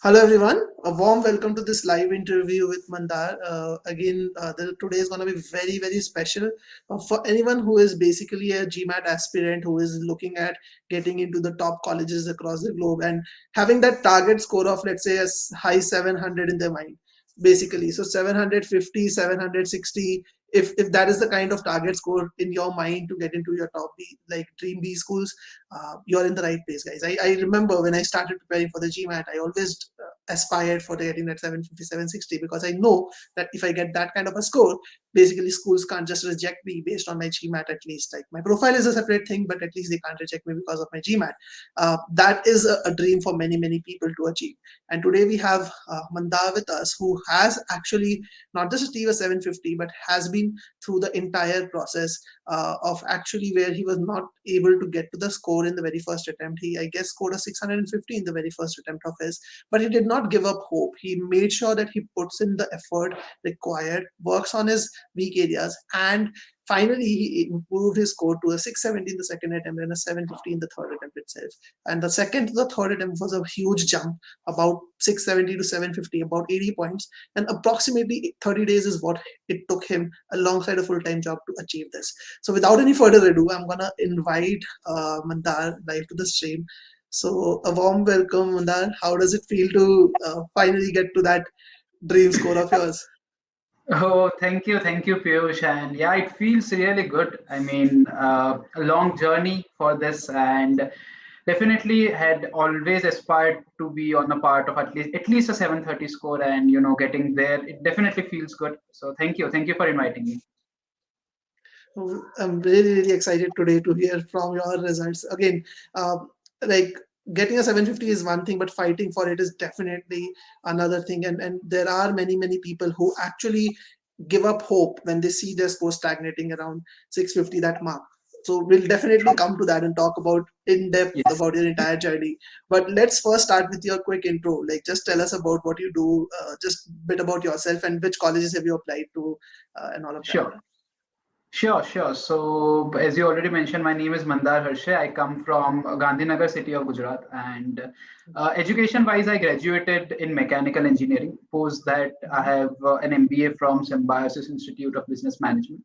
Hello everyone, a warm welcome to this live interview with Mandar. Today is going to be very special for anyone who is basically a GMAT aspirant who is looking at getting into the top colleges across the globe and having that target score of, let's say, high 700 in their mind. Basically, so 750, 760. If that is the kind of target score in your mind to get into your top B, like dream B schools, you're in the right place, guys. I remember when I started preparing for the GMAT, I always aspired for getting that 750, 760 because I know that if I get that kind of a score, basically schools can't just reject me based on my GMAT at least. Like my profile is a separate thing, but at least they can't reject me because of my GMAT. That is a dream for many people to achieve. And today we have Mandar with us, who has actually not just achieved a 750, but has been through the entire process of actually where he was not able to get to the score in the very first attempt. He, I guess, scored a 650 in the very first attempt of his, but he did not give up hope. He made sure that he puts in the effort required, works on his weak areas, and finally he improved his score to a 670 in the second attempt and a 750 in the third attempt itself. And the second to the third attempt was a huge jump, about 670 to 750, about 80 points, and approximately 30 days is what it took him alongside a full-time job to achieve this. So without any further ado, I'm gonna invite Mandar live to the stream. So a warm welcome, Mandar. How does it feel to finally get to that dream score of yours? Oh, thank you, Piyush. And yeah, it feels really good. I mean, a long journey for this, and definitely had always aspired to be on a part of at least a 730 score, and getting there, it definitely feels good. So thank you for inviting me. I'm really excited today to hear from your results. Again, like getting a 750 is one thing, but fighting for it is definitely another thing. And there are many people who actually give up hope when they see their score stagnating around 650, that mark. So we'll definitely come to that and talk about in depth Yes. about your entire journey. But let's first start with your quick intro. Like, just tell us about what you do, just a bit about yourself and which colleges have you applied to, and all of that. Sure. Sure. So, as you already mentioned, my name is Mandar Harshe. I come from Gandhinagar city of Gujarat, and education-wise, I graduated in mechanical engineering. Post that, I have an MBA from Symbiosis Institute of Business Management,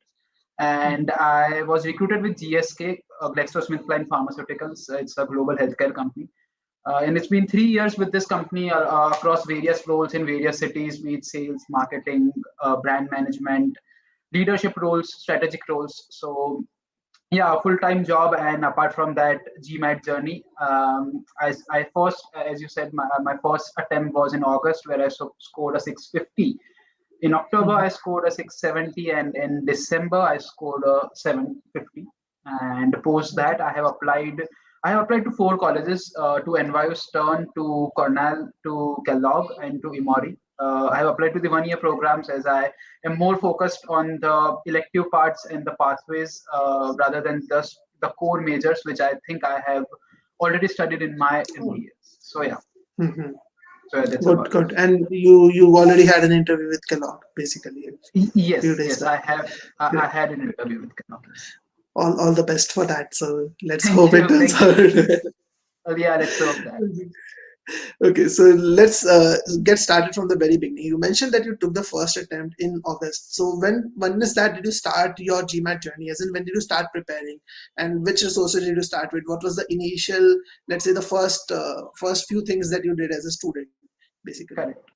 and I was recruited with GSK, GlaxoSmithKline Pharmaceuticals. It's a global healthcare company. And it's been 3 years with this company across various roles in various cities, be it sales, marketing, brand management, leadership roles, strategic roles. So yeah, a full-time job, and apart from that, GMAT journey. I first, as you said, my first attempt was in August, where I scored a 650. In October, I scored a 670, and in December, I scored a 750. And post that, I have applied. I have applied to four colleges: to NYU Stern, to Cornell, to Kellogg, and to Emory. I have applied to the one-year programs as I am more focused on the elective parts and the pathways rather than just the core majors, which I think I have already studied in my Oh. MBA. So yeah, Mhm. so yeah, that's Good, about it. good. And you already had an interview with Kellogg, basically, a few days Yes, back. I have. I Great. had an interview with Kellogg. Yes. All the best for that. So let's hope Thank it you, turns thank you. out. Yeah, let's hope that. Okay, so let's get started from the very beginning. You mentioned that you took the first attempt in August. So when is that? Did you start your GMAT journey? As in, when did you start preparing? And which resources did you start with? What was the initial, let's say, the first few things that you did as a student, basically? Correct.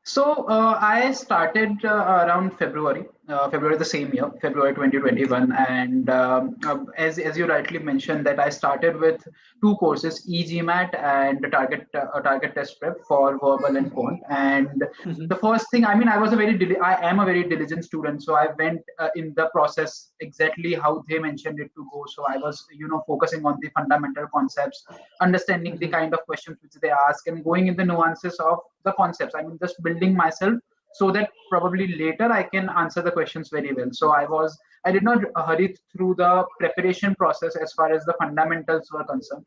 So I started around February the same year, February 2021, and as you rightly mentioned, that I started with two courses, eGMAT and target test prep for verbal and quant. And the first thing, I mean, I am a very diligent student, so I went in the process exactly how they mentioned it to go. So I was, focusing on the fundamental concepts, understanding the kind of questions which they ask, and going in the nuances of the concepts. I mean, just building myself so that probably later I can answer the questions very well. So I did not hurry through the preparation process as far as the fundamentals were concerned.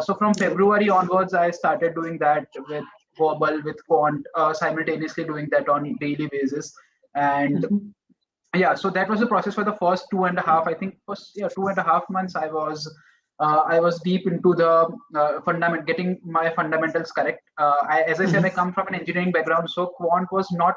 So from Good. February onwards, I started doing that with verbal, with quant, simultaneously doing that on daily basis. And yeah, so that was the process for the first 2.5, I think, first, yeah, 2.5 months. I was I was deep into the getting my fundamentals correct. As I said, I come from an engineering background, so quant was not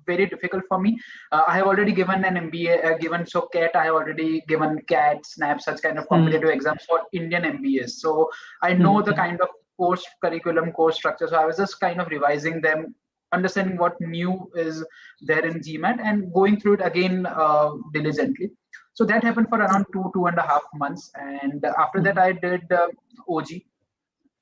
very difficult for me. I have already given an MBA, given so CAT. I have already given CAT, SNAP, such kind of competitive exams for Indian MBAs. So I know the kind of course curriculum, course structure. So I was just kind of revising them, understanding what new is there in GMAT, and going through it again diligently. So that happened for around 2.5 months, and after that I did OG,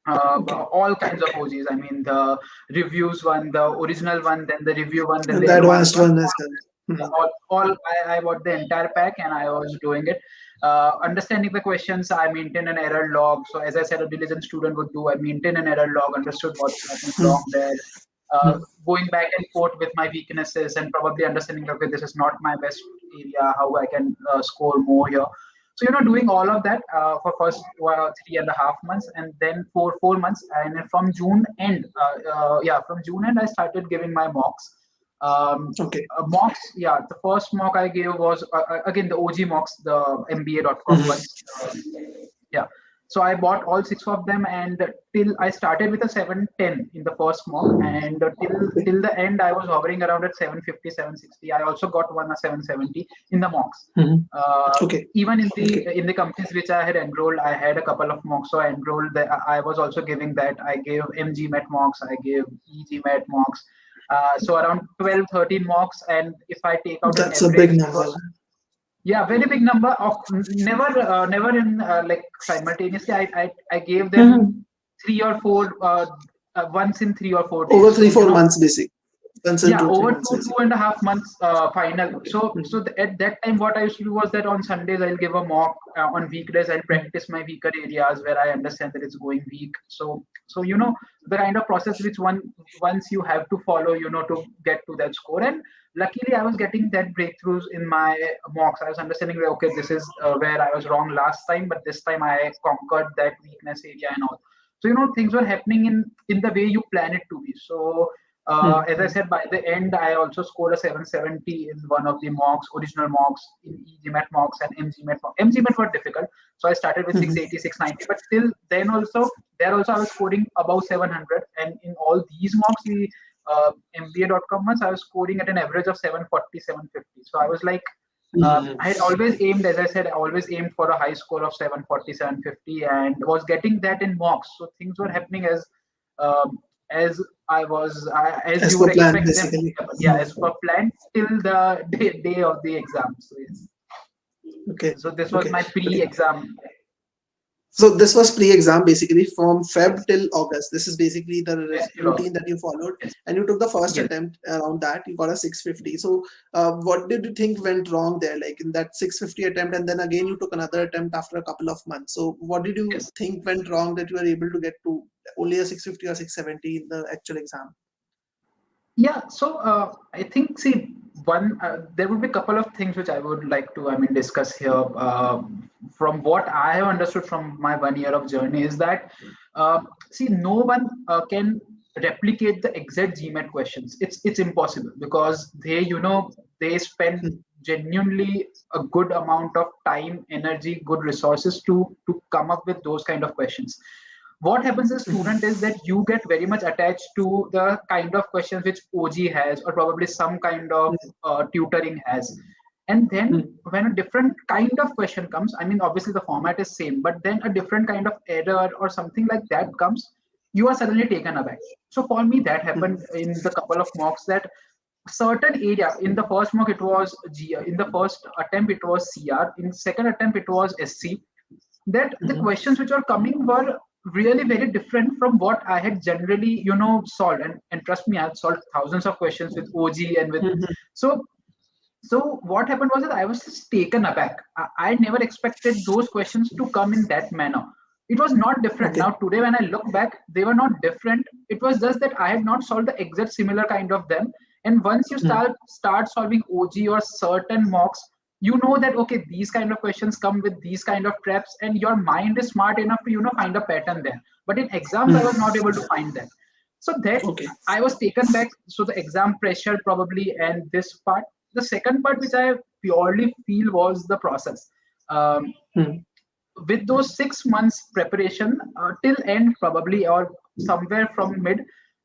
all kinds of OGs. I mean, the reviews one, the original one, then the review one, then the The advanced advanced one. one as well. I bought the entire pack and I was doing it. Understanding the questions, I maintain an error log. So as I said, a diligent student would do. I maintain an error log, understood what's happening wrong there. Going back and forth with my weaknesses and probably understanding, okay, this is not my best area, how I can score more here. So, doing all of that for first 3.5 months, and then four months, and then from June end, from June end, I started giving my mocks. Okay. Mocks, yeah, the first mock I gave was again the OG mocks, the MBA.com ones. Yeah. So I bought all 6 of them, and till I started with a 710 in the first mock, and till the end I was hovering around at 750, 760. I also got one a 770 in the mocks. Okay. Even in the companies which I had enrolled, I had a couple of mocks. So I enrolled that. I was also giving that. I gave eGMAT mocks. I gave eGMAT mocks. So around 12, 13 mocks, and if I take out That's an a average, big number. Yeah, very big number of never in like simultaneously. I gave them 3 or 4 once in 3 or 4 days. Over 3, So 4 months, basic. yeah, Two, 3 over months, basic. 2.5 months final. So at that time, what I used to do was that on Sundays I'll give a mock. On weekdays I'll practice my weaker areas where I understand that it's going weak. So the kind of process which once you have to follow, to get to that score. And luckily I was getting that breakthroughs in my mocks. I was understanding that okay, this is where I was wrong last time, but this time I conquered that weakness area and all. So things were happening in the way you plan it to be. So as I said, by the end, I also scored a 770 in one of the mocks, original mocks, in eGMAT mocks and MGMAT mocks. MGMAT were difficult, so I started with 680, 690, but till then also, I was scoring above 700, and in all these mocks, the MBA.com ones, I was scoring at an average of 740, 750. So I was like, I had always aimed, as I said, I always aimed for a high score of 740, 750, and was getting that in mocks. So things were happening as I was, as As you per would plan, expect them. basically. Yeah, as per plan till the day of the exam. So yes. Okay. So this was my pre-exam. So this was pre-exam basically from Feb till August. This is basically the routine that you followed, and you took the first attempt around that. You got a 650. So what did you think went wrong there? Like in that 650 attempt, and then again you took another attempt after a couple of months. So what did you think went wrong that you were able to get to only a 650 or 670 in the actual exam? Yeah, so I think, see, there would be a couple of things which I would like to, discuss here. From what I have understood from my 1 year of journey is that, see, no one can replicate the exact GMAT questions. It's impossible because they spend genuinely a good amount of time, energy, good resources to come up with those kind of questions. What happens as a student is that you get very much attached to the kind of questions which OG has, or probably some kind of tutoring has. And then when a different kind of question comes, obviously the format is same, but then a different kind of error or something like that comes, you are suddenly taken aback. So for me, that happened in the couple of mocks, that certain area, in the first mock it was in the first attempt it was CR, in second attempt it was SC, that the questions which are coming were really very different from what I had generally, solved. And trust me, I had solved thousands of questions with OG and with so what happened was that I was just taken aback. I never expected those questions to come in that manner. It was not different. Now today when I look back, they were not different. It was just that I had not solved the exact similar kind of them. And once you start solving OG or certain mocks, you know that okay, these kind of questions come with these kind of preps, and your mind is smart enough to find a pattern there. But in exams, I was not able to find that. So that I was taken back. So the exam pressure probably, and this part. The second part which I purely feel was the process. with those 6 months preparation till end probably, or somewhere from mid,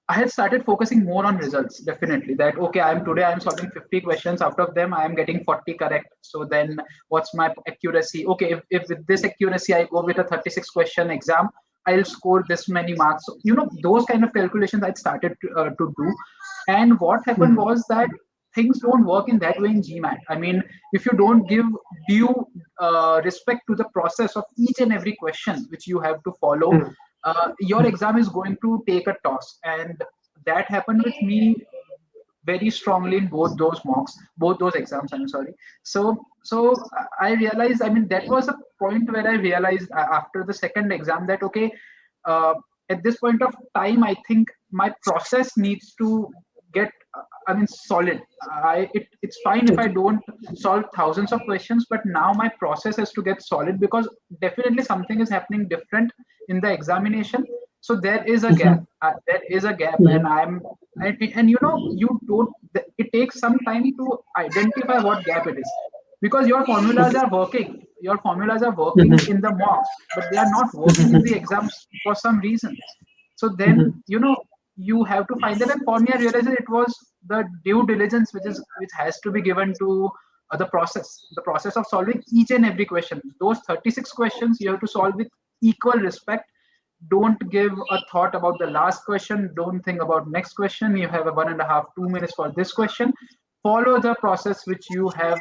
I had started focusing more on results. Definitely that, okay, I'm solving 50 questions, out of them I am getting 40 correct. So then what's my accuracy? Okay, if with this accuracy I go with a 36 question exam, I'll score this many marks. So, those kind of calculations I started to do. And what happened was that things don't work in that way in GMAT. I mean, if you don't give due respect to the process of each and every question which you have to follow, your exam is going to take a toss. And that happened with me very strongly in both those exams, I'm sorry. So I realized, I mean, that was a point where I realized after the second exam that, okay, uh, at this point of time, I think my process needs to get, I mean, solid. It's fine if I don't solve thousands of questions, but now my process has to get solid, because definitely something is happening different in the examination. So there is a gap. And you don't. It takes some time to identify what gap it is, because your formulas are working. Your formulas are working in the mocks, but they are not working in the exams for some reason. So then, you have to find that. And for me, I realized that it was the due diligence which has to be given to the process of solving each and every question. Those 36 questions you have to solve with equal respect. Don't give a thought about the last question. Don't think about next question. You have a 1.5 2 minutes for this question. Follow the process which you have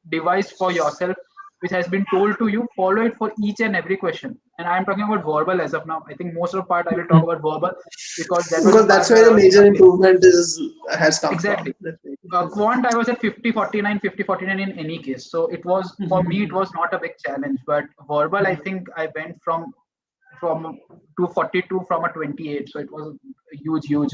devised for yourself, which has been told to you. Follow it for each and every question. And I'm talking about verbal as of now. I think most of the part I will talk about verbal, because that was the Because part that's where where I the was major struggling. improvement has come from. Exactly. Quant, I was at 50 49, 50 49 in any case. So it was, for me, it was not a big challenge. But verbal, I think I went from 242 from a 28. So it was a huge,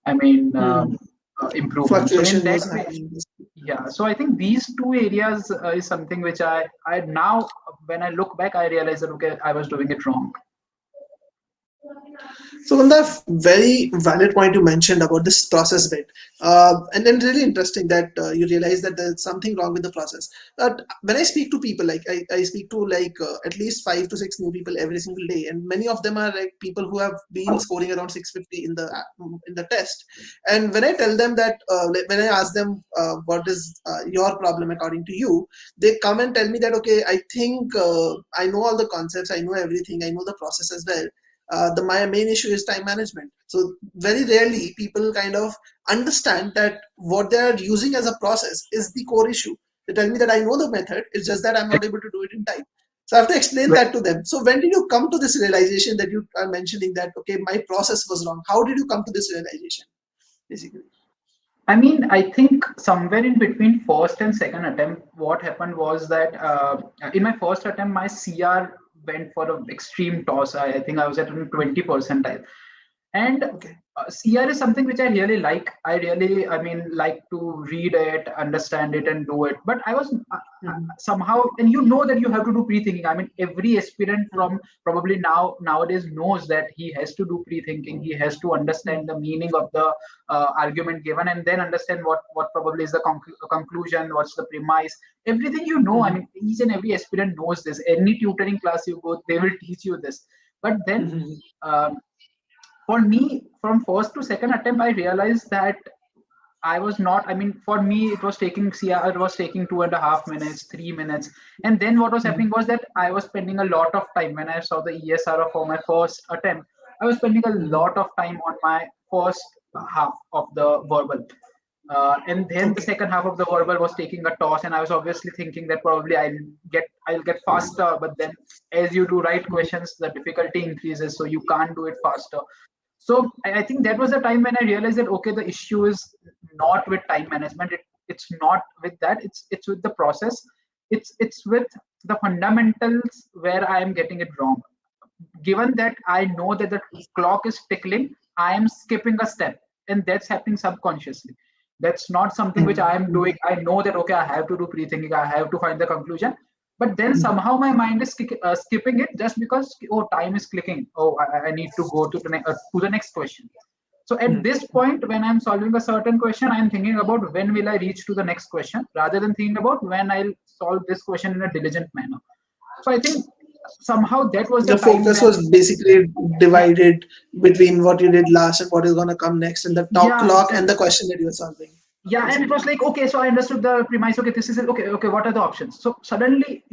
I mean, improvement. So in Fluctuation that was way, happening. yeah. So I think these two areas is something which I now, when I look back, I realize that, okay, I was doing it wrong. So on the very valid point you mentioned about this process bit, and then really interesting that you realize that there's something wrong with the process. But when I speak to people, like I speak to like at least 5 to 6 new people every single day, and many of them are like people who have been scoring around 650 in the test. And when I tell them that, when I ask them what is your problem according to you, they come and tell me that, okay, I think I know all the concepts, I know everything, I know the process as well. My main issue is time management. So very rarely people kind of understand that what they are using as a process is the core issue. They tell me that I know the method, it's just that I'm not able to do it in time. So I have to explain that to them. So when did you come to this realization that you are mentioning that, okay, my process was wrong? How did you come to this realization, basically? I mean, I think somewhere in between first and second attempt, what happened was that in my first attempt, my CR went for an extreme toss. I think I was at 20 percentile. And Okay. CR is something which I really like. I mean, like to read it, understand it, and do it. But I was somehow, and that you have to do pre-thinking. I mean, every aspirant from probably nowadays knows that he has to do pre-thinking. He has to understand the meaning of the argument given, and then understand what probably is the conclusion, what's the premise. Everything I mean, each and every aspirant knows this. Any tutoring class you go, they will teach you this. But then. For me, from first to second attempt, I realized that I was not, I mean, for me, it was taking CR, it was taking 2.5 minutes, 3 minutes. And then what was happening was that I was spending a lot of time when I saw the ESR for my first attempt. I was spending a lot of time on my first half of the verbal. And then the Okay. second half of the verbal was taking a toss, and I was obviously thinking that probably I'll get faster. But then, as you do right questions, the difficulty increases, so you can't do it faster. So I think that was the time when I realized that, okay, the issue is not with time management. It's not with that. It's with the process. It's with the fundamentals where I am getting it wrong. Given that I know that the clock is tickling, I am skipping a step, and that's happening subconsciously. That's not something which I am doing. I know that, okay, I have to do pre-thinking, I have to find the conclusion, but then somehow my mind is skipping it just because, oh, time is clicking. Oh, I need to go to the next question. So at this point, when I'm solving a certain question, I'm thinking about when will I reach to the next question, rather than thinking about when I'll solve this question in a diligent manner. So I think somehow that was the Your time focus when, was basically yeah, divided between what you did last and what is going to come next, and the top yeah, clock and the exactly. question that you were solving, Yeah, and it was basically. like, okay, so I understood the premise. Okay, this is it. Okay, okay, what are the options? So suddenly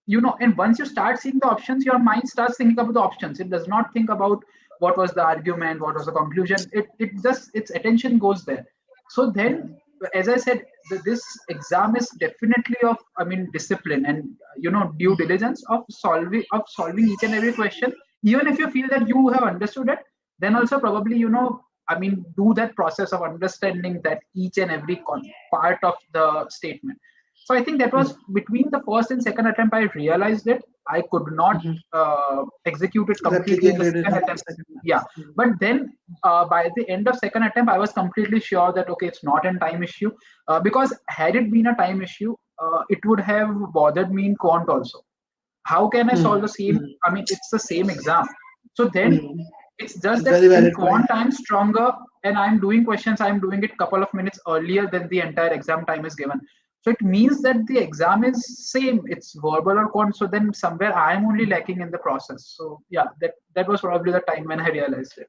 you know, and once you start seeing the options, your mind starts thinking about the options. It does not think about what was the argument, what was the conclusion. It just, its attention goes there. So then, as I said, this exam is definitely of, I mean, discipline and, due diligence of solving each and every question. Even if you feel that you have understood it, then also probably, I mean, do that process of understanding that each and every part of the statement. So I think that was between the first and second attempt, I realized it. I could not execute it completely in the Replicated it second in the attempt. second Yeah, but then by the end of second attempt, I was completely sure that okay, it's not a time issue. Because had it been a time issue, it would have bothered me in quant also. How can I solve the same? I mean, it's the same exam. So then it's just that Very in valid point. quant I'm stronger and I'm doing questions, I'm doing it couple of minutes earlier than the entire exam time is given. So it means that the exam is same, it's verbal or quant. So then somewhere I'm only lacking in the process. So yeah, that was probably the time when I realized it.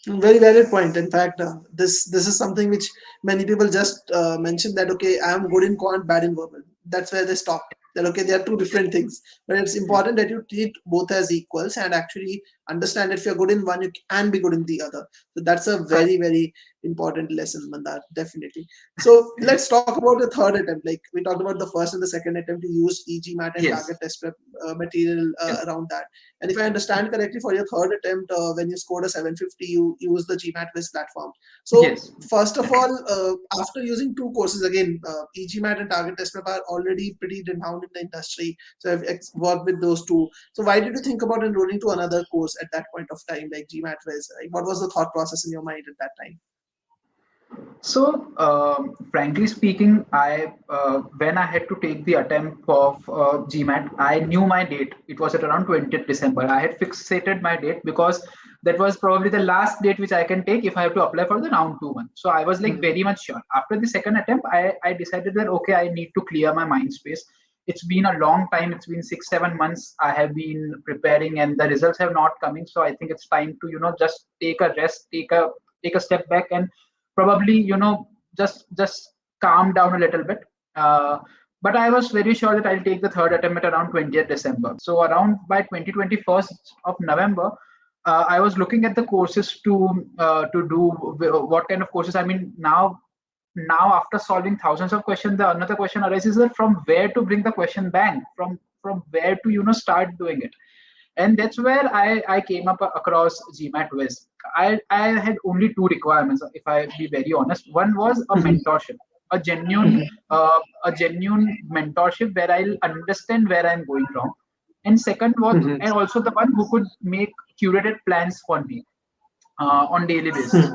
Very valid point. In fact, this is something which many people just mention that okay, I am good in quant, bad in verbal. That's where they stop. That okay, they are two different things. But it's important that you treat both as equals and actually understand if you're good in one, you can be good in the other. So that's a Correct. very important lesson, Mandar. Definitely. So let's talk about the third attempt. Like we talked about the first and the second attempt to use eGMAT and target Yes. test prep material Yes. around that. And if I understand correctly, for your third attempt, when you scored a 750, you used the GMATWhiz platform. So Yes. first of all, after using two courses again, eGMAT and Target Test Prep are already pretty renowned in the industry. So I've worked with those two. So why did you think about enrolling to another course at that point of time, like GMATWhiz? Like, what was the thought process in your mind at that time? So, frankly speaking, I when I had to take the attempt of GMAT, I knew my date. It was at around 20th December. I had fixated my date because that was probably the last date which I can take if I have to apply for the round two one. So I was like Hmm. very much sure. After the second attempt, I decided that okay, I need to clear my mind space. It's been a long time. It's been 6 7 months. I have been preparing, and the results have not coming. So I think it's time to just take a rest, take a step back, and probably just calm down a little bit. But I was very sure that I'll take the third attempt at around 20th December. So around by 2021st of November, I was looking at the courses to do what kind of courses. I mean, now after solving thousands of questions, the another question arises that from where to bring the question bank, from where to start doing it. And that's where I came up across GMATWhiz. I had only two requirements, if I be very honest. One was a mentorship, a genuine a genuine mentorship where I'll understand where I'm going wrong. And second was, and also the one who could make curated plans for me on daily basis.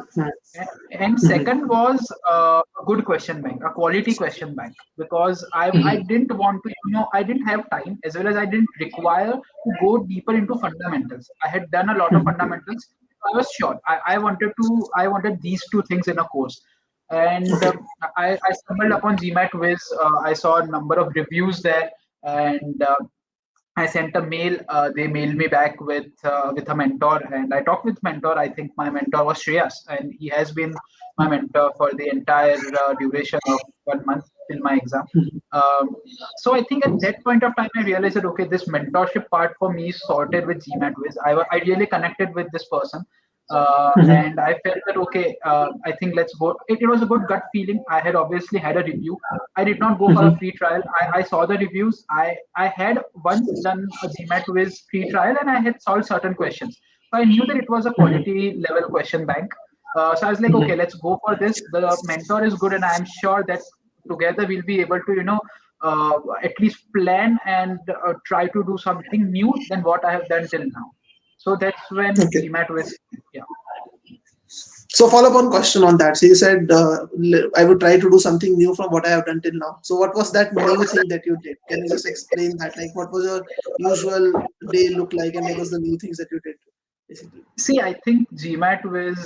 And second was a good question bank, a quality question bank, because I didn't want to, I didn't have time as well as I didn't require to go deeper into fundamentals. I had done a lot of fundamentals. I was sure I wanted these two things in a course. And Okay. I stumbled upon GMATWhiz. I saw a number of reviews there, and I sent a mail. They mailed me back with a mentor, and I talked with mentor. I think my mentor was Shreyas, and he has been my mentor for the entire duration of 1 month till my exam. Um, so I think at that point of time, I realized that okay, this mentorship part for me is sorted with GMATWhiz. I really connected with this person, and I felt that okay, I think let's go. It was a good gut feeling. I had obviously had a review. I did not go for a free trial. I saw the reviews. I had once done a GMATWhiz free trial and I had solved certain questions. So I knew that it was a quality level question bank. So I was like, okay, let's go for this. The mentor is good, and I'm sure that together we'll be able to, at least plan and try to do something new than what I have done till now. So that's when Okay. GMATWhiz, yeah. So follow up on question on that. So you said I would try to do something new from what I have done till now. So what was that new thing that you did? Can you just explain that? Like what was your usual day look like, and what was the new things that you did, basically? See, I think GMATWhiz,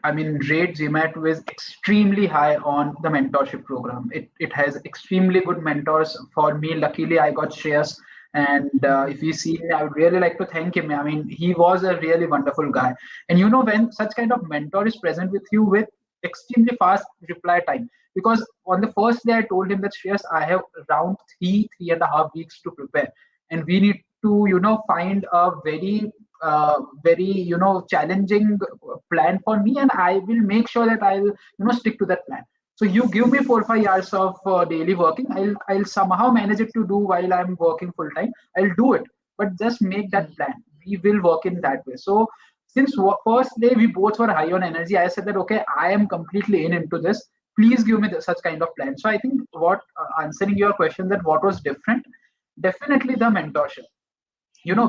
I mean, rate GMATWhiz extremely high on the mentorship program. It has extremely good mentors. For me, luckily, I got Shreyas. And if you see me, I would really like to thank him. I mean, he was a really wonderful guy. And when such kind of mentor is present with you with extremely fast reply time, because on the first day I told him that, Shreyas, I have around 3.5 weeks to prepare, and we need to find a very challenging plan for me, and I will make sure that I'll stick to that plan. So you give me 4 or 5 hours of daily working. I'll somehow manage it to do while I'm working full time. I'll do it, but just make that plan. We will work in that way. So since first day we both were high on energy, I said that, okay, I am completely into this. Please give me such kind of plan. So I think what answering your question, that what was different, definitely the mentorship.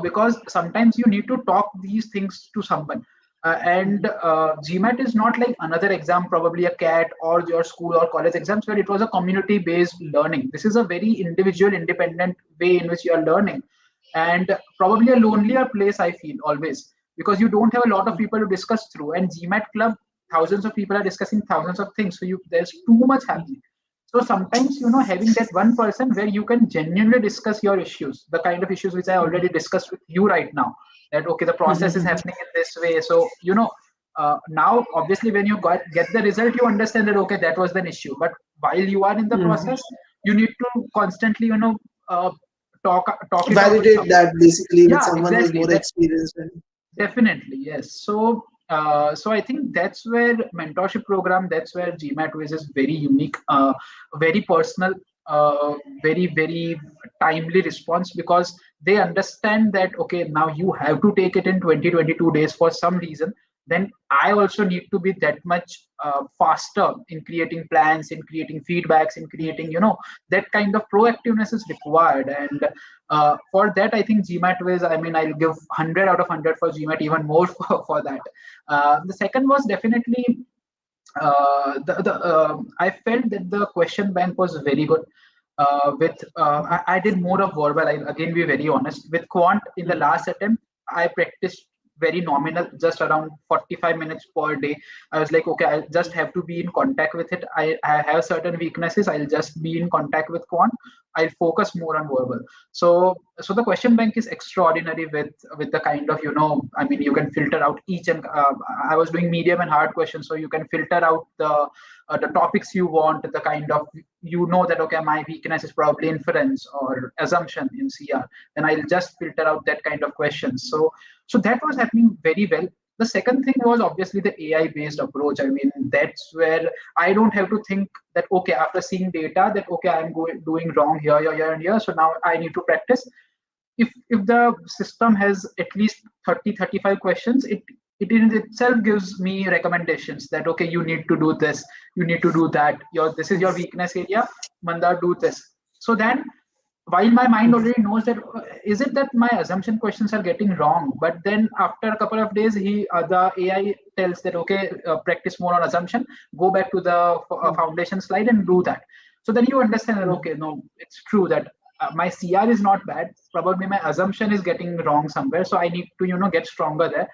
Because sometimes you need to talk these things to someone. And GMAT is not like another exam, probably a CAT or your school or college exams, where it was a community based learning. This is a very individual, independent way in which you are learning, and probably a lonelier place, I feel, always, because you don't have a lot of people to discuss through. And GMAT club, thousands of people are discussing thousands of things, so there's too much happening. So sometimes, having that one person where you can genuinely discuss your issues, the kind of issues which I already discussed with you right now, that, okay, the process is happening in this way. So, now, obviously, when you get the result, you understand that, okay, that was an issue. But while you are in the process, you need to constantly, uh, talk it out with Validate someone. that basically with Yeah, someone who's exactly. more experienced. And Definitely, yes. So I think that's where mentorship program, that's where GMATWhiz is very unique, very personal, very timely response, because they understand that, okay, now you have to take it in 20-22 days for some reason. Then I also need to be that much faster in creating plans, in creating feedbacks, in creating, that kind of proactiveness is required. And for that, I think GMATWhiz, I mean, I'll give 100 out of 100 for GMAT, even more for that. The second was definitely I felt that the question bank was very good. I did more of verbal. I'll again be very honest. With quant in the last attempt, I practiced very nominal, just around 45 minutes per day. I was like, okay, I just have to be in contact with it. I have certain weaknesses. I'll just be in contact with quant. I'll focus more on verbal. So the question bank is extraordinary with the kind of, I mean, you can filter out each, and I was doing medium and hard questions, so you can filter out the topics you want, the kind of, that, okay, my weakness is probably inference or assumption in CR, then I'll just filter out that kind of questions. So that was happening very well. The second thing was obviously the AI based approach. I mean, that's where I don't have to think that, okay, after seeing data, that, okay, I'm doing wrong here and here, so now I need to practice. If the system has at least 30-35 questions, it in itself gives me recommendations that, okay, you need to do this, you need to do that, this is your weakness area, Mandar, do this. So then, while my mind already knows that, is it that my assumption questions are getting wrong, but then after a couple of days, the AI tells that, okay, practice more on assumption, go back to the foundation slide and do that. So then you understand that, okay, no, it's true that my CR is not bad, probably my assumption is getting wrong somewhere, so I need to get stronger there,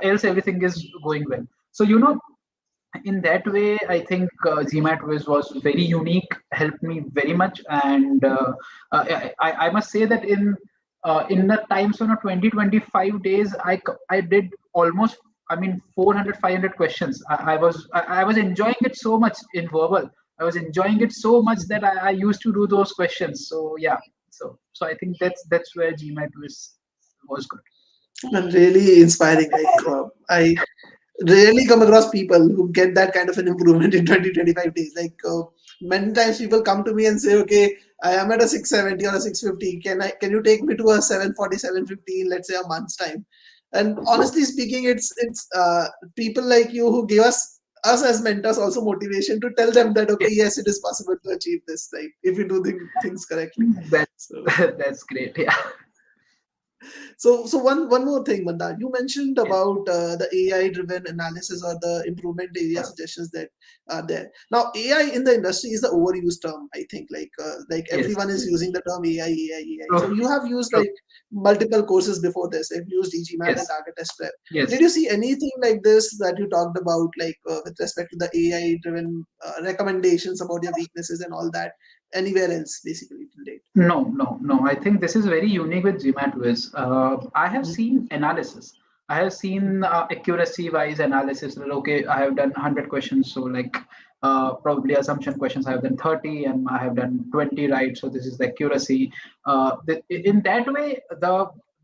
else everything is going well. So in that way, I think GMATWhiz was very unique, helped me very much. And I must say that in the times, 20-25 days, I did almost, I mean, 400-500 questions. I was enjoying it so much in verbal. I was enjoying it so much that I used to do those questions. So yeah, so I think that's where GMATWhiz was good. and really inspiring. Like I rarely come across people who get that kind of an improvement in 20-25 days. Like many times people come to me and say, okay, I am at a 670 or a 650. Can you take me to a 740, 750 in, let's say, a month's time? And honestly speaking, it's people like you who give us as mentors also motivation to tell them that, okay, yes, it is possible to achieve this, like if you do things correctly. That So that's great. Yeah. so one more thing, Mandar. You mentioned Yes. about the AI-driven analysis or the improvement area suggestions that are there. Now, AI in the industry is the overused term. I think like Yes. everyone is using the term AI, AI, AI. So True. you have used True. like multiple courses before this. You've used eGMAT and Yes. Target Test Prep. Did Yes. you see anything like this that you talked about, like with respect to the AI-driven recommendations about your weaknesses and all that? anywhere else basically till date? No. I think this is very unique with GMATWhiz. I have seen analysis. I have seen accuracy-wise analysis. That, okay, I have done 100 questions, so like probably assumption questions I have done 30, and I have done 20 right. So this is the accuracy. In that way,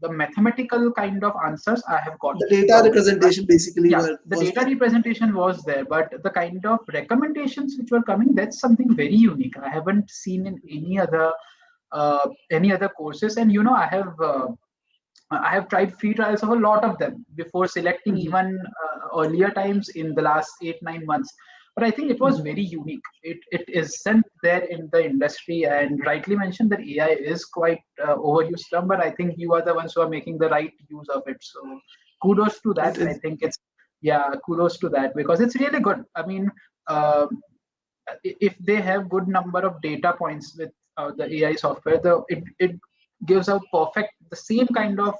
the mathematical kind of answers I have got. The data But representation basically yeah, the was data there. representation was there, but the kind of recommendations which were coming, that's something very unique. I haven't seen in any other courses. And I have tried free trials of a lot of them before selecting, even earlier times in the last 8-9 months. But I think it was very unique. It isn't there in the industry. And rightly mentioned that AI is quite overused term, but I think you are the ones who are making the right use of it. So kudos to that. I think it's, yeah, kudos to that, because it's really good. I mean, if they have good number of data points with the AI software, it gives out the same kind of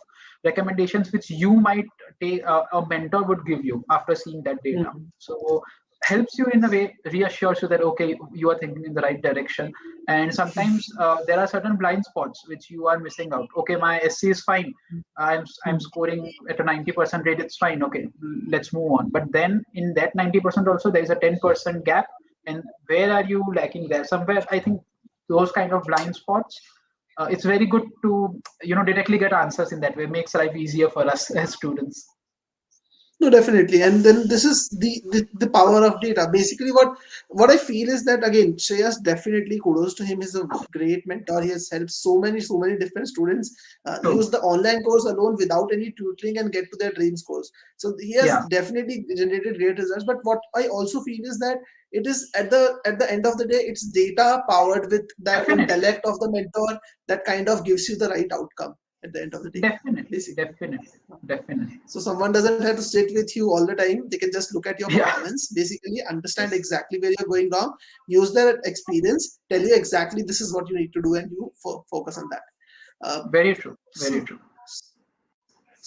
recommendations which you might take, a mentor would give you after seeing that data. So helps you in a way, reassures you that okay, you are thinking in the right direction. And sometimes there are certain blind spots which you are missing out. Okay, my SC is fine, I'm scoring at a 90% rate, it's fine, okay, let's move on. But then in that 90% also there is a 10% gap, and where are you lacking there? Somewhere I think those kind of blind spots, it's very good to directly get answers in that way. Makes life easier for us as students. No, definitely. And then this is the power of data. Basically, what I feel is that again, Shreyas, definitely kudos to him. He's a great mentor. He has helped so many different students So use the online course alone without any tutoring and get to their dream scores. So he has yeah, definitely generated great results. But what I also feel is that it is at the end of the day, it's data powered with that definitely, intellect of the mentor that kind of gives you the right outcome at the end of the day, definitely, basically. definitely, definitely. So someone doesn't have to sit with you all the time. They can just look at your Yeah. performance, basically understand Yes. exactly where you're going wrong, use their experience, tell you exactly this is what you need to do, and you focus on that. Very true. Very So true.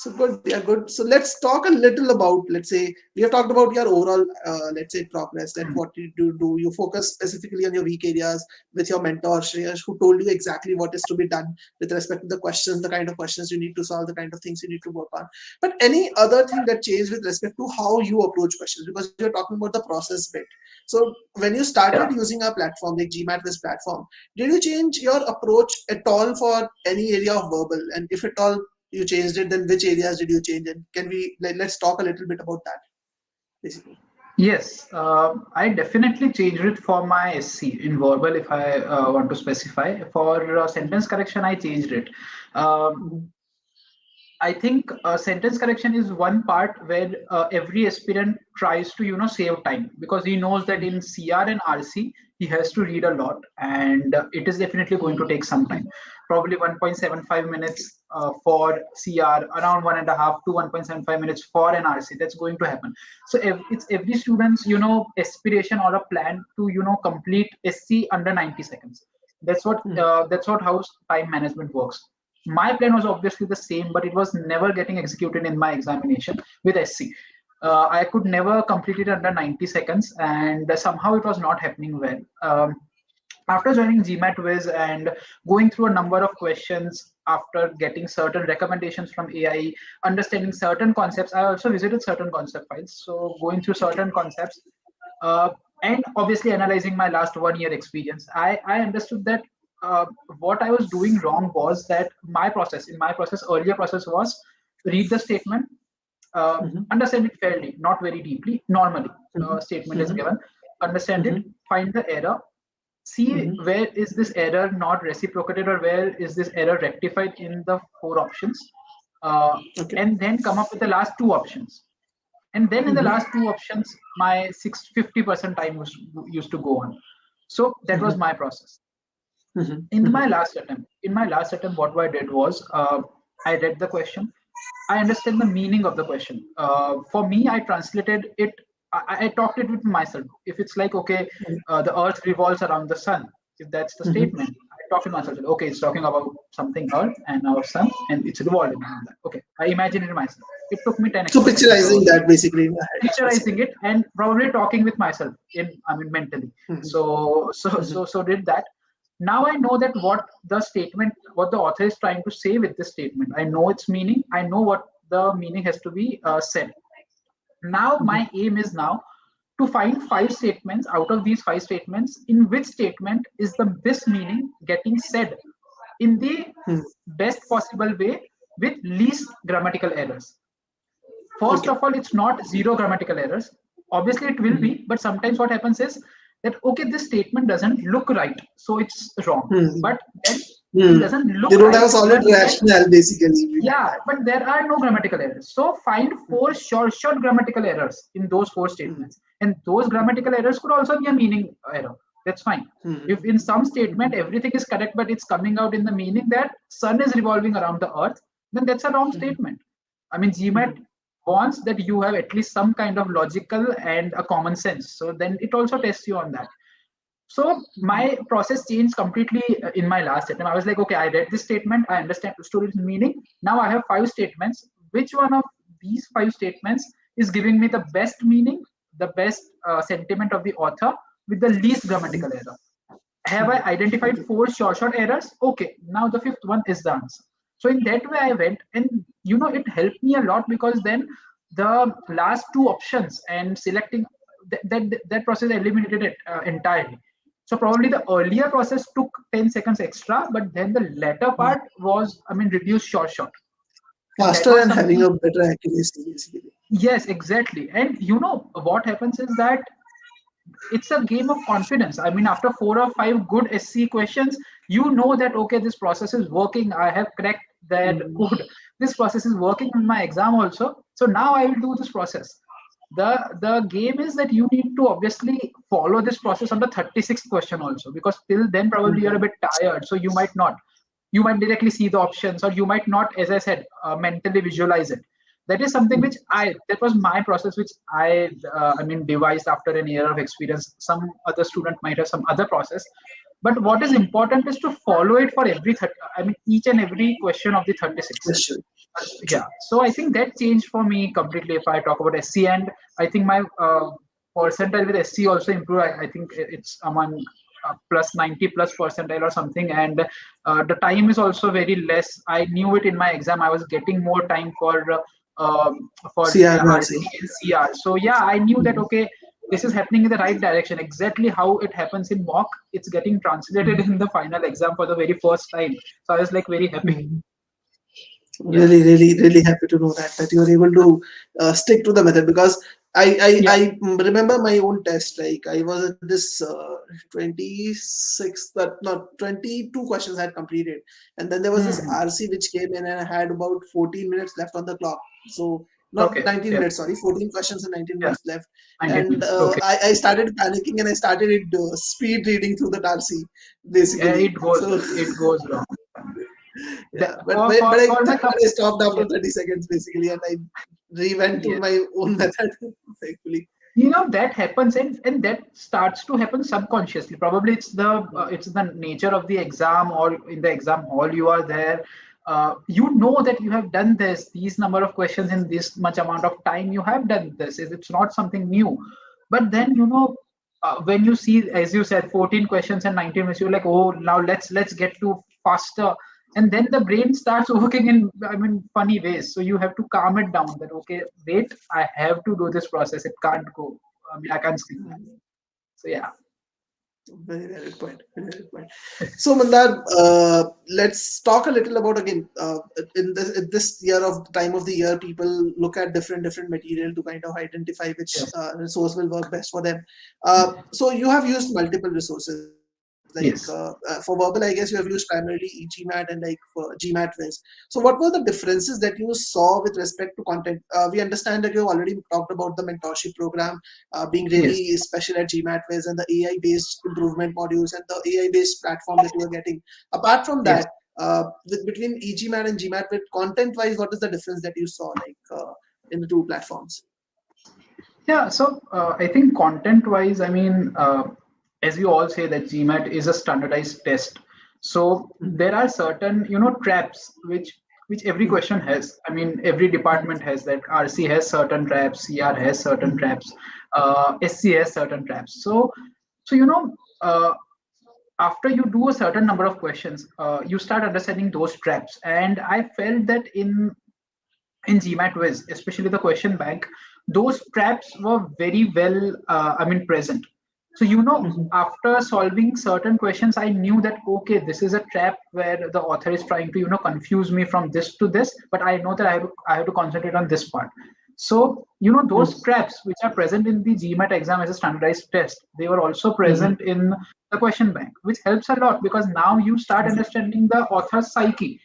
so good, yeah, good. So let's talk a little about, let's say, we have talked about your overall, let's say, progress. That what you do. You focus specifically on your weak areas with your mentor Shreyash, who told you exactly what is to be done with respect to the questions, the kind of questions you need to solve, the kind of things you need to work on. But any other thing that changed with respect to how you approach questions, because you're talking about the process bit. So when you started Yeah. using a platform like GMATWhiz platform, did you change your approach at all for any area of verbal? And if at all you changed it, then which areas did you change? And can we let's talk a little bit about that, basically. Yes, I definitely changed it for my SC in verbal. If I want to specify for sentence correction, I changed it. Um, Mhm. I think sentence correction is one part where every aspirant tries to save time, because he knows that in CR and RC he has to read a lot, and it is definitely going to take some time. Probably 1.75 minutes for CR, around 1.5 to 1.75 minutes for an RC. That's going to happen. So it's every student's aspiration or a plan to complete SC under 90 seconds. That's what how time management works. My plan was obviously the same, but it was never getting executed in my examination with SC. I could never complete it under 90 seconds, and somehow it was not happening well. After joining GMATWhiz and going through a number of questions, after getting certain recommendations from AI, understanding certain concepts, I also visited certain concept files. So going through Okay. certain concepts, uh, and obviously analyzing my last 1 year experience, I understood that uh, what I was doing wrong was that in my process, earlier process was read the statement, Mhm. understand it fairly, not very deeply. Normally, Mhm. statement is Mhm. given, understand it, Mhm. find the error, see Mhm. where is this error not reciprocated or where is this error rectified in the four options, uh, Okay. and then come up with the last two options. And then in the Mhm. last two options, my 650% time used to go on. So that was Mhm. my process. Mhm. In my last attempt, what I did was I read the question. I understand the meaning of the question. For me, I translated it. I talked it with myself. If it's like, okay, the Earth revolves around the sun. If that's the Mhm. statement, I talk to myself. Okay, it's talking about something Earth and our sun, and it's revolving around that. Okay, I imagine it myself. It took me 10 So extra seconds. picturizing that basically in your head, Picturizing basically. it and probably talking with myself mentally. Mhm. So Mhm. did that. Now I know that what the author is trying to say with this statement. I know its meaning. I know what the meaning has to be said. Now my aim is now to find 5 statements. Out of these 5 statements, in which statement is this meaning getting said in the best possible way with least grammatical errors. First Okay. of all, it's not zero grammatical errors. Obviously it will be, but sometimes what happens is that, okay, this statement doesn't look right, so it's wrong. Hmm. But then it Hmm. doesn't You look don't have right, a solid but then, rationale basically behind yeah, that. but there are no grammatical errors. So find 4 short grammatical errors in those 4 statements. And those grammatical errors could also be a meaning error. That's fine. If in some statement everything is correct, but it's coming out in the meaning that sun is revolving around the earth, then that's a wrong statement. I mean, GMAT wants that you have at least some kind of logical and a common sense. So then it also tests you on that. So my process changed completely in my last attempt. I was like, okay, I read this statement, I understand the story's meaning. Now I have 5 statements. Which one of these 5 statements is giving me the best meaning, the best sentiment of the author with the least grammatical error? Have I identified Okay. 4 short errors? Okay, now the 5th one is the answer. So in that way I went, and it helped me a lot, because then the last 2 options and selecting that process eliminated it entirely. So probably the earlier process took 10 seconds extra, but then the latter part was, I mean, reduced short. And that Faster was and having something. a better accuracy basically. Yes, exactly. And what happens is that it's a game of confidence. I mean, after 4 or 5 good SC questions, you know that, okay, this process is working. I have cracked that code. This process is working in my exam also. So now I will do this process. The game is that you need to obviously follow this process on the 36th question also, because till then probably you're a bit tired. So you might not. You might directly see the options, or you might not, as I said, mentally visualize it. That is something which that was my process, which I mean, devised after an year of experience. Some other student might have some other process, but what is important is to follow it for I mean, each and every question of the 36. Question. Yeah, so I think that changed for me completely. If I talk about SC, and I think my percentile with SC also improved. I think it's among plus 90 plus percentile or something, and the time is also very less. I knew it in my exam. I was getting more time for CR RC and CR. So yeah, I knew that, okay, this is happening in the right direction. Exactly how it happens in mock, it's getting translated in the final exam for the very first time. So I was like very happy. Yeah. Really, really, really happy to know that you are able to stick to the method, because Yeah. I remember my own test. Like I was at this 26, that not 22 questions I had completed, and then there was this Hmm. RC which came in, and I had about 14 minutes left on the clock. So not Okay. 19 Yeah. minutes, sorry, 14 questions and 19 Yeah. minutes left. 19 And minutes. Okay. I started panicking, and I started speed reading through the RC Yeah, basically. it goes. So It goes wrong. yeah, but For but but for I for my but I stopped yeah. after 30 seconds basically, and I rewent to Yeah. my own method. Thankfully. That happens, and that starts to happen subconsciously. Probably it's the nature of the exam, or in the exam hall you are there. You know that you have done these number of questions in this much amount of time. You have done this. It's not something new. But then when you see, as you said, 14 questions and 19 minutes, you're like, oh, now let's get to faster. And then the brain starts working in, I mean, funny ways. So you have to calm it down, that, okay, wait, I have to do this process. It can't go. I mean, I can't skip that. So yeah. Very valid point. Very valid point. So Mandar, let's talk a little about again in this year of time of the year, people look at different material to kind of identify which Yes. resource will work best for them. So you have used multiple resources. Like Yes. for verbal, I guess you have used primarily eGMAT and like for GMATWhiz. So what were the differences that you saw with respect to content? We understand that you already talked about the mentorship program being Yes. really special at GMATWhiz, and the AI-based improvement modules and the AI-based platform that you are getting. Apart from Yes. that, between eGMAT and GMATWhiz, content-wise, what is the difference that you saw like in the two platforms? Yeah, so I think content-wise, I mean, as you all say that GMAT is a standardized test. So there are certain, traps which every question has. I mean, every department has that. RC has certain traps, CR has certain traps, SC has certain traps. So uh, after you do a certain number of questions, you start understanding those traps. And I felt that in GMATWhiz, especially the question bank, those traps were very well, present. So, after solving certain questions, I knew that, okay, this is a trap where the author is trying to, confuse me from this to this, but I know that I have to concentrate on this part. So, those traps which are present in the GMAT exam as a standardized test, they were also Mhm. present in the question bank, which helps a lot because now you start understanding the author's psyche,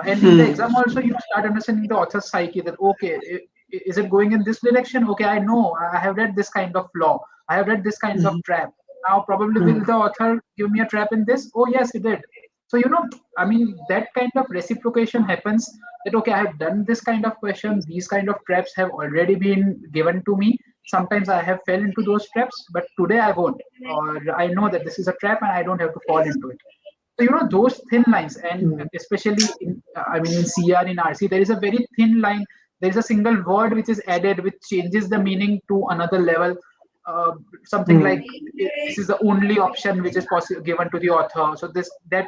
and in the exam also you start understanding the author's psyche, that okay, is it going in this direction? Okay, I know I have read this kind of flaw, I have read this kind of trap. Now probably will the author give me a trap in this? Oh yes, he did. So that kind of reciprocation happens, that okay, I have done this kind of question, these kind of traps have already been given to me. Sometimes I have fell into those traps, but today I won't, or I know that this is a trap and I don't have to fall into it. So those thin lines, and especially in CR, in RC, there is a very thin line. There is a single word which is added, which changes the meaning to another level. Something like this is the only option which is possible given to the author. So that is, that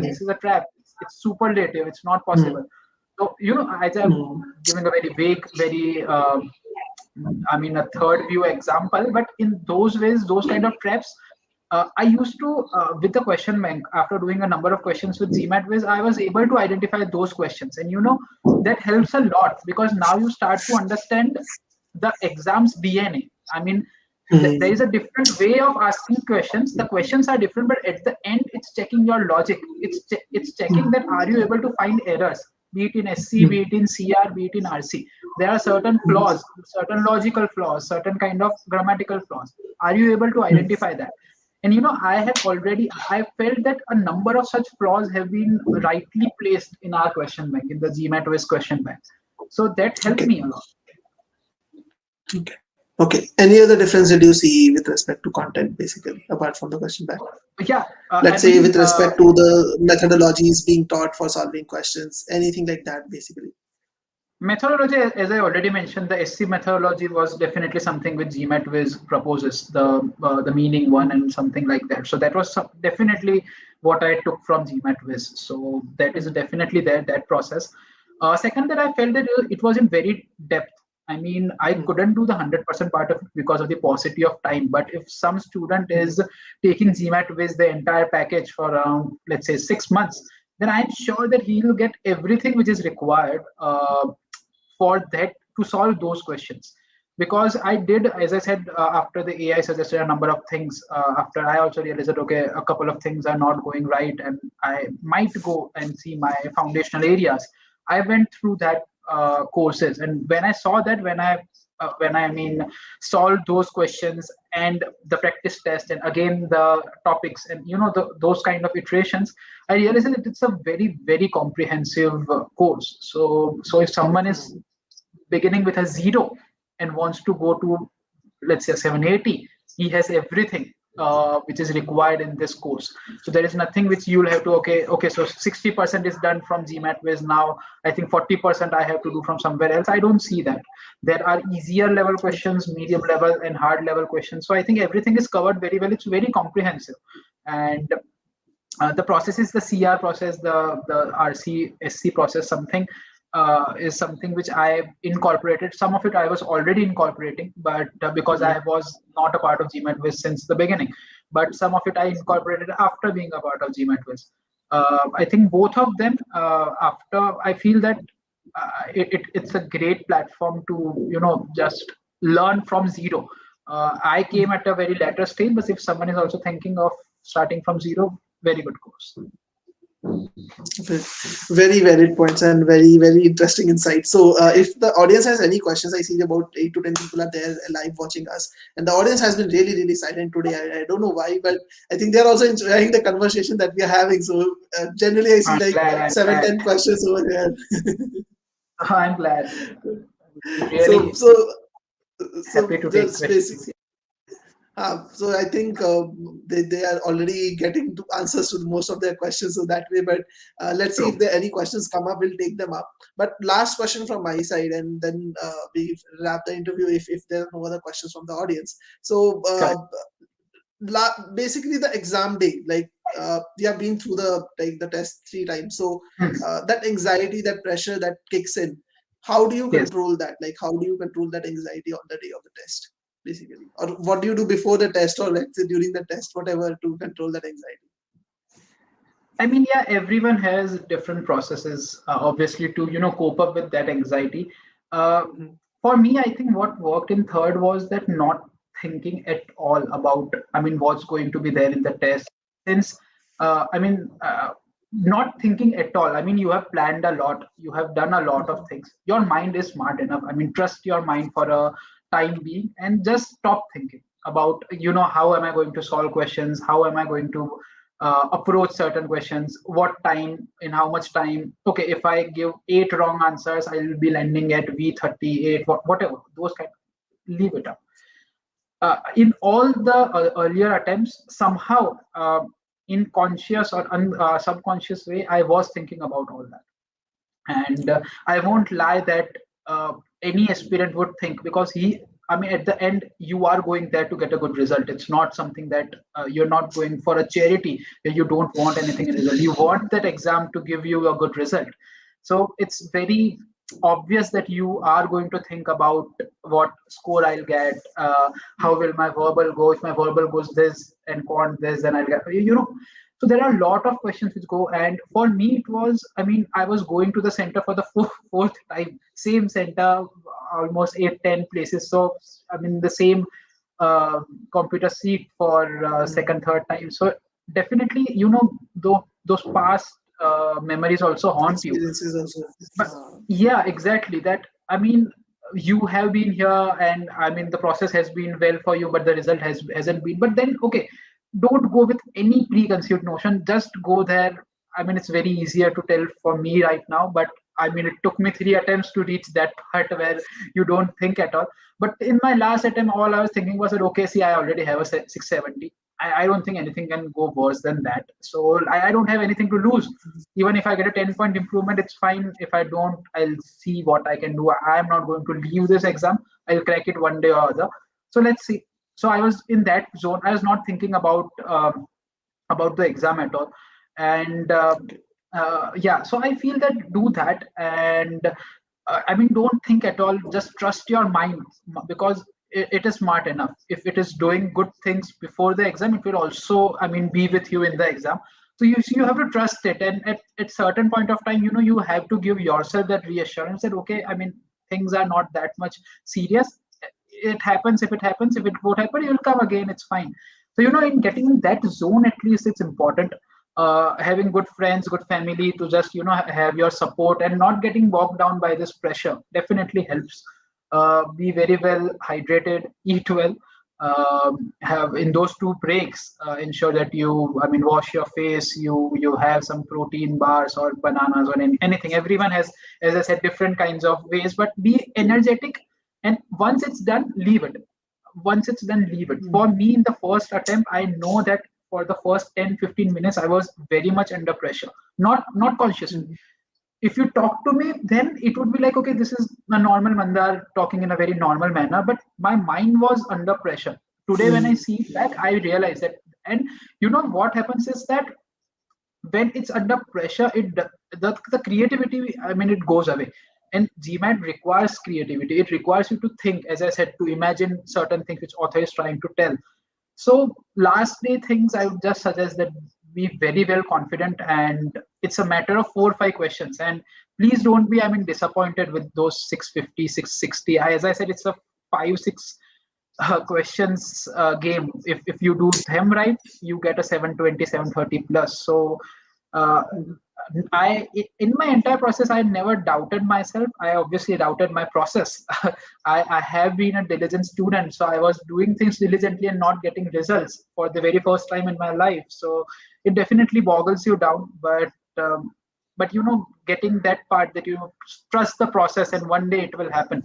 this is a trap. It's superlative. It's not possible. So as I'm giving a very vague, very a third view example, but in those ways, those kind of traps, I used to, with the question bank, after doing a number of questions with GMATWhiz, I was able to identify those questions. And that helps a lot because now you start to understand the exam's DNA. I mean, there is a different way of asking questions. The questions are different, but at the end, it's checking your logic. It's checking that are you able to find errors, be it in SC, be it in CR, be it in RC. There are certain flaws, certain logical flaws, certain kind of grammatical flaws. Are you able to identify that? And I felt that a number of such flaws have been rightly placed in our question bank, in the GMATWhiz question bank. So that helped me a lot. Okay. Any other difference did you see with respect to content, basically, apart from the question bank? Yeah, Let's say with respect to the methodologies being taught for solving questions, anything like that, basically. Methodology, as I already mentioned, the SC methodology was definitely something which GMATWhiz proposes, the meaning one and something like that. So that was definitely what I took from GMATWhiz. So that is definitely there, that process. Second, that I felt that it was in very depth. I mean, I couldn't do the 100% part of it because of the paucity of time. But if some student is taking GMATWhiz, the entire package for around, let's say, 6 months, then I'm sure that he will get everything which is required for that, to solve those questions. Because I did, as I said, after the AI suggested a number of things, after I also realized that okay, a couple of things are not going right and I might go and see my foundational areas, I went through that courses. And when I saw that, when I solved those questions and the practice test and again the topics and those kind of iterations, I realized that it's a very, very comprehensive course. So if someone is beginning with a 0 and wants to go to, let's say, a 780, he has everything which is required in this course. So there is nothing which you'll have to, okay, so 60% is done from GMATWhiz. Now I think 40% I have to do from somewhere else. I don't see that. There are easier level questions, medium level, and hard level questions. So I think everything is covered very well. It's very comprehensive. And the process is the CR process, the RC SC process. Something is something which I incorporated. Some of it I was already incorporating, but because I was not a part of GMATWhiz since the beginning, but some of it I incorporated after being a part of GMATWhiz. I think both of them. After I feel that it's a great platform to just learn from 0. I came at a very later stage, but if someone is also thinking of starting from 0, very good course. Very valid points and very, very interesting insights. So if the audience has any questions, I see about 8 to 10 people are there live watching us, and the audience has been really, really silent today. I don't know why, but I think they're also enjoying the conversation that we are having. So generally I see I'm like glad. I'm 7, glad. 10 questions over here. I'm glad. so Really so happy so to take just questions. basic. So I think they are already getting to answers to most of their questions, so that way. But let's see if True. there any questions come up, we'll take them up. But last question from my side, and then we wrap the interview if there are no other questions from the audience. So Correct. basically the exam day, like we have been through the test 3 times, so that anxiety, that pressure that kicks in, how do you Yes. control that? Like, how do you control that anxiety on the day of the test, basically? Or what do you do before the test, or let's say during the test, whatever, to control that anxiety? I mean, yeah, everyone has different processes, obviously, to cope up with that anxiety. Uh, Mhm. for me, I think what worked in third was that not thinking at all about, I mean, what's going to be there in the test. Since, I mean, not thinking at all. I mean, you have planned a lot, you have done a lot of Mhm. things. Your mind is smart enough. I mean, trust your mind for a time being and just stop thinking about, how am I going to solve questions? How am I going to approach certain questions, what time, in how much time. Okay, if I give 8 wrong answers, I will be landing at V38, whatever, those kind. Leave it up. In all the earlier attempts, somehow, in conscious or subconscious way, I was thinking about all that. And I won't lie that any aspirant would think, because I mean, at the end, you are going there to get a good result. It's not something that you're not going for a charity where you don't want anything in result. You want that exam to give you a good result. So it's very obvious that you are going to think about what score I'll get, how will my verbal go. If my verbal goes this and quant this, then I'll get, so there are a lot of questions which go. And for me, it was, I mean, I was going to the center for the fourth time, same center, almost 8, 10 places. So, I mean, the same uh, computer seat for Mhm. second, third time. So definitely, those past memories also haunt you. Experiences also. But yeah, exactly. That, I mean, you have been here, and I mean, the process has been well for you, but the result hasn't been. But then, okay, don't go with any preconceived notion. Just go there. I mean, it's very easier to tell for me right now, but I mean, it took me 3 attempts to reach that part where you don't think at all. But in my last attempt, all I was thinking was that, okay, see, I already have a 670. I don't think anything can go worse than that. So I don't have anything to lose. Even if I get a 10-point improvement, it's fine. If I don't, I'll see what I can do. I'm not going to leave this exam. I'll crack it one day or other. So let's see. So I was in that zone. I was not thinking about the exam at all. And Okay. yeah, so I feel that do that. And I mean, don't think at all. Just trust your mind, because it is smart enough. If it is doing good things before the exam, it will also, I mean, be with you in the exam. So you have to trust it. And at certain point of time, you have to give yourself that reassurance that, okay, I mean, things are not that much serious. It happens. If it happens, if it won't happen, you'll come again. It's fine. So, in getting in that zone, at least it's important. Having good friends, good family to just, have your support and not getting bogged down by this pressure definitely helps. Be very well hydrated, eat well. Have in those 2 breaks, ensure that you, I mean, wash your face. You have some protein bars or bananas or anything. Everyone has, as I said, different kinds of ways. But be energetic, and once it's done, leave it. Once it's done, leave it. For Mhm. me, in the first attempt, I know that for the first 10-15 minutes, I was very much under pressure, not consciously. Mhm. If you talk to me, then it would be like, okay, this is a normal Mandar talking in a very normal manner, but my mind was under pressure. Today, when I Mhm. see back, I realize that. And what happens is that when it's under pressure, the creativity, I mean, it goes away. And GMAT requires creativity. It requires you to think, as I said, to imagine certain things which author is trying to tell. So last day things, I would just suggest that be very well confident, and it's a matter of 4 or 5 questions. And please don't be, I mean, disappointed with those 650, 660. As I said, it's a 5, 6 questions game. If you do them right, you get a 720, 730 plus. So uh, Mhm. in my entire process, I never doubted myself. I obviously doubted my process. I have been a diligent student, so I was doing things diligently and not getting results for the very first time in my life. So it definitely boggles you down. But getting that part, that you trust the process and one day it will happen.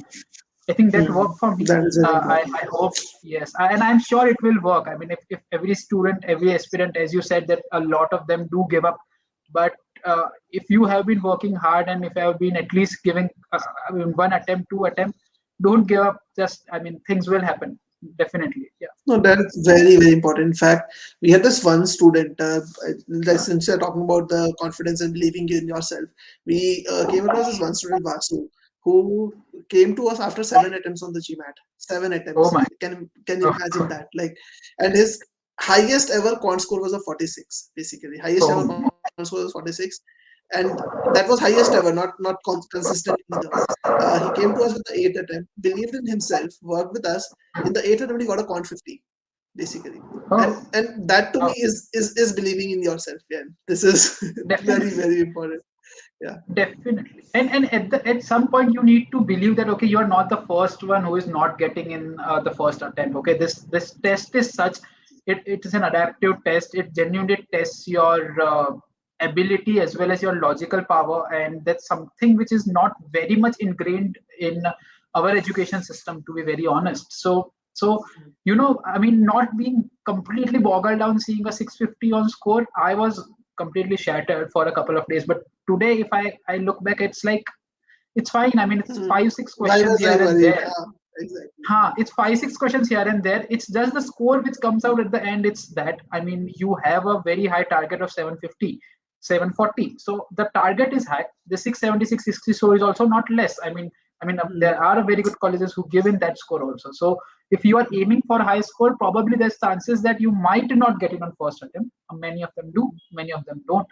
I think that Mhm. worked for me. That is very I important. hope, yes, and I'm sure it will work. I mean, if every student, every aspirant, as you said, that a lot of them do give up, but if you have been working hard, and if you have been at least giving, I mean, 1 attempt, 2 attempt, don't give up. Just, I mean, things will happen. Definitely, yeah. No, that's very, very important. In fact, we had this one student, since you're talking about the confidence and believing in yourself, we came across this one student, Vasu, who came to us after 7 attempts on the GMAT. Seven Oh attempts. my. Can you Oh, imagine that? Like, and his highest ever quant score was a 46, basically. Highest ever quant oh, score was 46. And that was highest ever, not consistent either. He came to us with the eighth attempt, believed in himself, worked with us. In the eighth attempt, he got a quant 50 basically. and oh, and that to me oh, is believing in yourself. Yeah, this is very, definitely. very important. Yeah. Definitely. And at some point you need to believe that okay, you're not the first one who is not getting in the first attempt. Okay, this test is such, it is an adaptive test. It genuinely tests your ability as well as your logical power, and that's something which is not very much ingrained in our education system, to be very honest. So I mean, not being completely boggled down seeing a 650 on score, I was completely shattered for a couple of days. But today, if I look back, it's like it's fine. I mean, it's Hmm. five six Why questions was here I and worried? there. Exactly. It's 5 6 questions here and there. It's just the score which comes out at the end. It's that, I mean, you have a very high target of 750, 740. So the target is high. The 670, 660 score is also not less. I mean, there Hmm. are very good colleges who give in that score also. So if you are aiming for high score, probably there's chances that you might not get it on first attempt. Many of them do, many of them don't.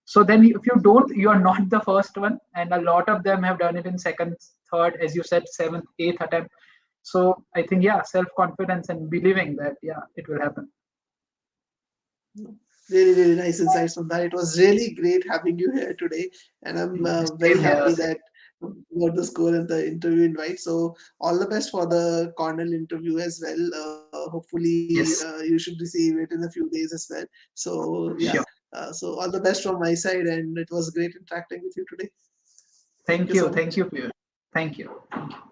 So then if you don't, you are not the first one, and a lot of them have done it in second, third, as you said, seventh, eighth attempt. So I think, yeah, self confidence and believing that, yeah, it will happen. Really, really nice insights on that. It was really great having you here today, and I'm very Same here. happy that you got the score and the interview invite. So all the best for the Cornell interview as well. Hopefully, Yes, you should receive it in a few days as well. So yeah, sure. so all the best from my side, and it was great interacting with you today. Thank Thank you so you. much. Thank you, Piyush. Thank you.